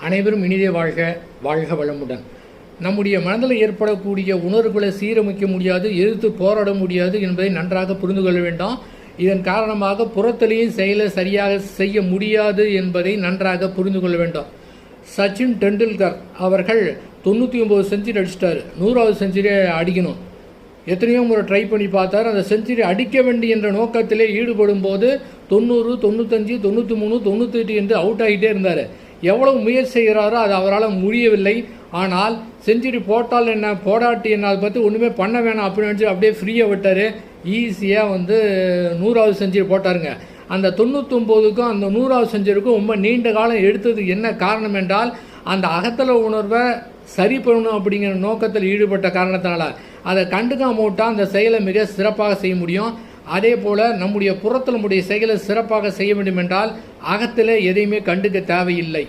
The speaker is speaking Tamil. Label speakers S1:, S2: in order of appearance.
S1: அனைவரும் இனிதே வாழ்க, வாழ்க வளமுடன். நம்முடைய மனதில் ஏற்படக்கூடிய உணர்வுகளை சீரமைக்க முடியாது, எதிர்த்து போராட முடியாது என்பதை நன்றாக புரிந்து கொள்ள வேண்டும். இதன் காரணமாக புறத்திலேயும் செயலை சரியாக செய்ய முடியாது என்பதை நன்றாக புரிந்து கொள்ள வேண்டும். சச்சின் டெண்டுல்கர் அவர்கள் 99 செஞ்சுரி அடிச்சிட்டார். 100வது செஞ்சுரி அடிக்கணும். எத்தனையோ முறை ட்ரை பண்ணி பார்த்தார். அந்த செஞ்சுரி அடிக்க வேண்டிய என்ற நோக்கத்திலே ஈடுபடும் போது 90, 95, 93, 98 என்று அவுட் ஆகிட்டே இருந்தார். எவ்வளவு முயற்சி செய்கிறாரோ அது அவரால் முடியவில்லை. ஆனால் செஞ்சுரி போட்டால் என்ன, போடாட்டி என்ன, அதை பற்றி ஒன்றுமே பண்ண வேணாம் அப்படின்னு நினச்சி அப்படியே ஃப்ரீயாக விட்டார். ஈஸியாக 100வது செஞ்சுரி போட்டாருங்க. அந்த 99க்கும் அந்த 100வது செஞ்சுரிக்கும் ரொம்ப நீண்ட காலம் எடுத்தது என்ன காரணம் என்றால், அந்த அகத்தல உணர்வை சரி பண்ணணும் அப்படிங்கிற நோக்கத்தில் ஈடுபட்ட காரணத்தினால அதை கண்டுக்காம விட்டால் அந்த செயலை மிக சிறப்பாக செய்ய முடியும். அதே போல் நம்முடைய புறத்தில் நம்முடைய செயலை சிறப்பாக செய்ய வேண்டும் என்றால் அகத்தில் எதையுமே கண்டுக்க தேவையில்லை.